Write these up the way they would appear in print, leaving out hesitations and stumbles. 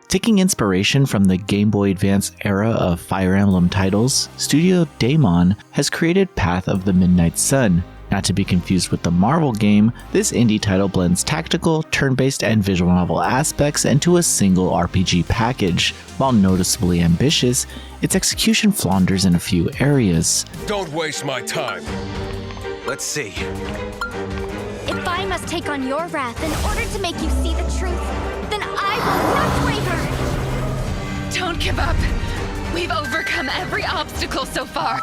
Taking inspiration from the Game Boy Advance era of Fire Emblem titles, Studio Daemon has created Path of the Midnight Sun. Not to be confused with the Marvel game, this indie title blends tactical, turn-based, and visual novel aspects into a single RPG package. While noticeably ambitious, its execution flounders in a few areas. Don't waste my time. Let's see. If I must take on your wrath in order to make you see the truth, then I will not waver! Don't give up. We've overcome every obstacle so far.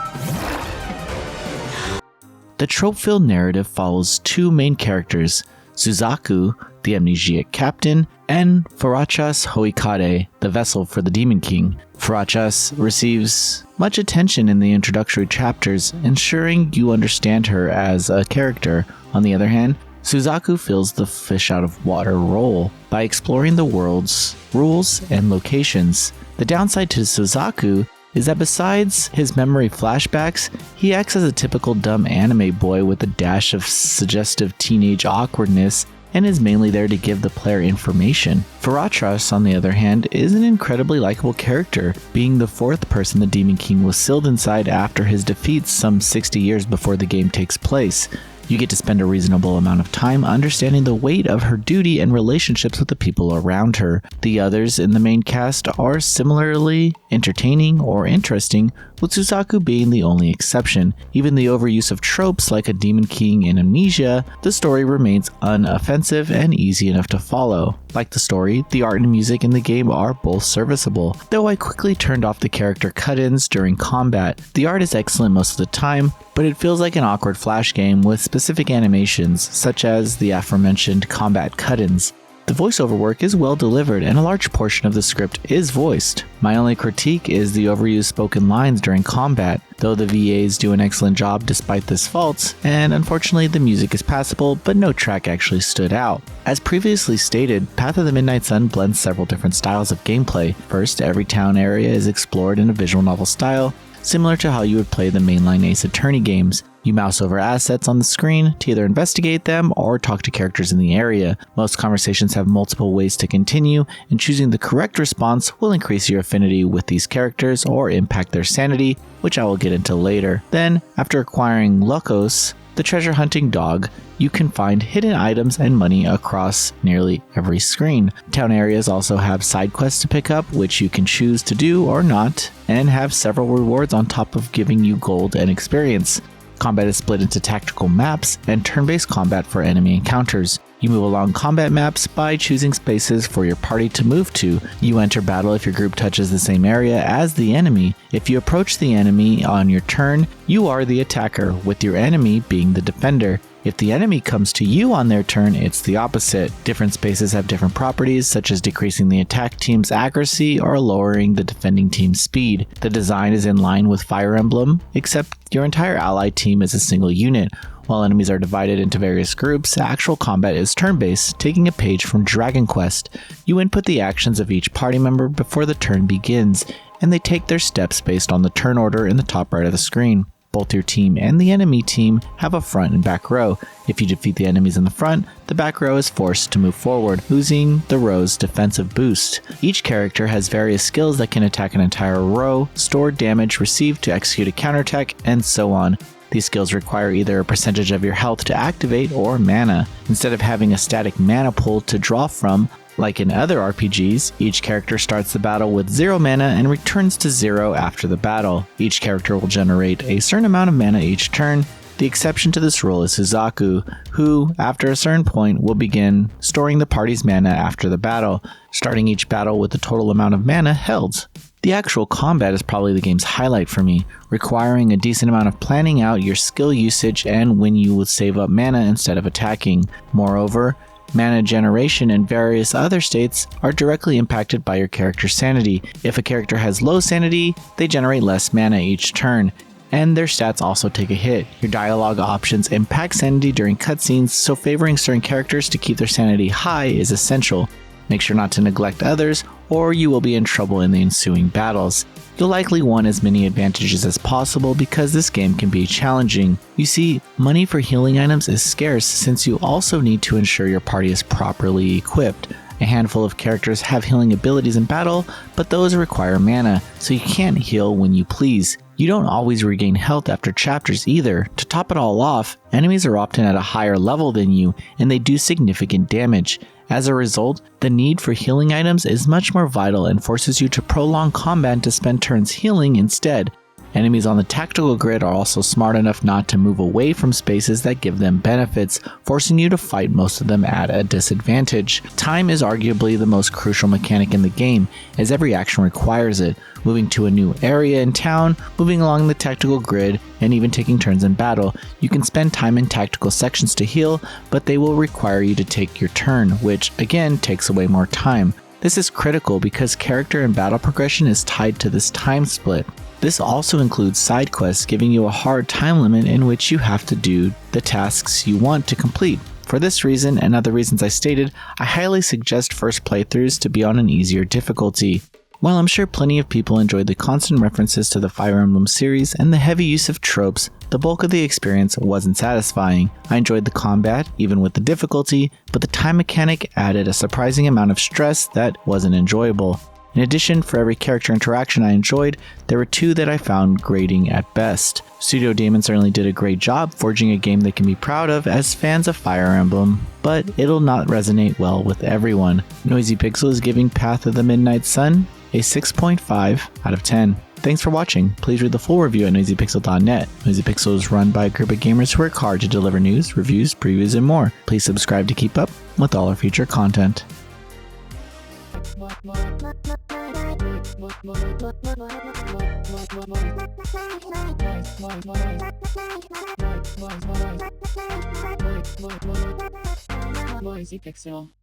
The trope-filled narrative follows two main characters, Suzaku, the amnesiac captain, and Farachas Hoikade, the vessel for the Demon King. Farachas receives much attention in the introductory chapters, ensuring you understand her as a character. On the other hand, Suzaku fills the fish out of water role by exploring the world's rules and locations. The downside to Suzaku is that besides his memory flashbacks, he acts as a typical dumb anime boy with a dash of suggestive teenage awkwardness and is mainly there to give the player information. Farachas, on the other hand, is an incredibly likable character, being the fourth person the Demon King was sealed inside after his defeat some 60 years before the game takes place. You get to spend a reasonable amount of time understanding the weight of her duty and relationships with the people around her. The others in the main cast are similarly entertaining or interesting, with Suzaku being the only exception. Even the overuse of tropes like a Demon King in Amnesia, the story remains unoffensive and easy enough to follow. Like the story, the art and music in the game are both serviceable, though I quickly turned off the character cut-ins during combat. The art is excellent most of the time, but it feels like an awkward flash game with specific animations, such as the aforementioned combat cut-ins. The voiceover work is well delivered and a large portion of the script is voiced. My only critique is the overused spoken lines during combat, though the VAs do an excellent job despite this faults, and unfortunately the music is passable, but no track actually stood out. As previously stated, Path of the Midnight Sun blends several different styles of gameplay. First, every town area is explored in a visual novel style, similar to how you would play the mainline Ace Attorney games. You mouse over assets on the screen to either investigate them or talk to characters in the area. Most conversations have multiple ways to continue, and choosing the correct response will increase your affinity with these characters or impact their sanity, which I will get into later. Then, after acquiring Lokos, the treasure hunting dog, you can find hidden items and money across nearly every screen. Town areas also have side quests to pick up, which you can choose to do or not, and have several rewards on top of giving you gold and experience. Combat is split into tactical maps and turn-based combat for enemy encounters. You move along combat maps by choosing spaces for your party to move to. You enter battle if your group touches the same area as the enemy. If you approach the enemy on your turn, you are the attacker, with your enemy being the defender. If the enemy comes to you on their turn, it's the opposite. Different spaces have different properties, such as decreasing the attack team's accuracy or lowering the defending team's speed. The design is in line with Fire Emblem, except your entire allied team is a single unit. While enemies are divided into various groups, actual combat is turn-based, taking a page from Dragon Quest. You input the actions of each party member before the turn begins, and they take their steps based on the turn order in the top right of the screen. Both your team and the enemy team have a front and back row. If you defeat the enemies in the front, the back row is forced to move forward, losing the row's defensive boost. Each character has various skills that can attack an entire row, store damage received to execute a counterattack, and so on. These skills require either a percentage of your health to activate or mana. Instead of having a static mana pool to draw from, like in other RPGs, each character starts the battle with 0 mana and returns to 0 after the battle. Each character will generate a certain amount of mana each turn. The exception to this rule is Suzaku, who, after a certain point, will begin storing the party's mana after the battle, starting each battle with the total amount of mana held. The actual combat is probably the game's highlight for me, requiring a decent amount of planning out your skill usage and when you would save up mana instead of attacking. Moreover, mana generation and various other states are directly impacted by your character's sanity. If a character has low sanity, they generate less mana each turn, and their stats also take a hit. Your dialogue options impact sanity during cutscenes, so favoring certain characters to keep their sanity high is essential. Make sure not to neglect others, or you will be in trouble in the ensuing battles. You'll likely want as many advantages as possible because this game can be challenging. You see, money for healing items is scarce since you also need to ensure your party is properly equipped. A handful of characters have healing abilities in battle, but those require mana, so you can't heal when you please. You don't always regain health after chapters either. To top it all off, enemies are often at a higher level than you, and they do significant damage. As a result, the need for healing items is much more vital and forces you to prolong combat to spend turns healing instead. Enemies on the tactical grid are also smart enough not to move away from spaces that give them benefits, forcing you to fight most of them at a disadvantage. Time is arguably the most crucial mechanic in the game, as every action requires it. Moving to a new area in town, moving along the tactical grid, and even taking turns in battle. You can spend time in tactical sections to heal, but they will require you to take your turn, which again takes away more time. This is critical because character and battle progression is tied to this time split. This also includes side quests, giving you a hard time limit in which you have to do the tasks you want to complete. For this reason and other reasons I stated, I highly suggest first playthroughs to be on an easier difficulty. While I'm sure plenty of people enjoyed the constant references to the Fire Emblem series and the heavy use of tropes, the bulk of the experience wasn't satisfying. I enjoyed the combat, even with the difficulty, but the time mechanic added a surprising amount of stress that wasn't enjoyable. In addition, for every character interaction I enjoyed, there were two that I found grating at best. Studio Damon certainly did a great job forging a game they can be proud of as fans of Fire Emblem, but it'll not resonate well with everyone. Noisy Pixel is giving Path of the Midnight Sun a 6.5 out of 10. Thanks for watching. Please read the full review at noisypixel.net. Noisy Pixel is run by a group of gamers who work hard to deliver news, reviews, previews, and more. Please subscribe to keep up with all our future content. Noisy Pixel.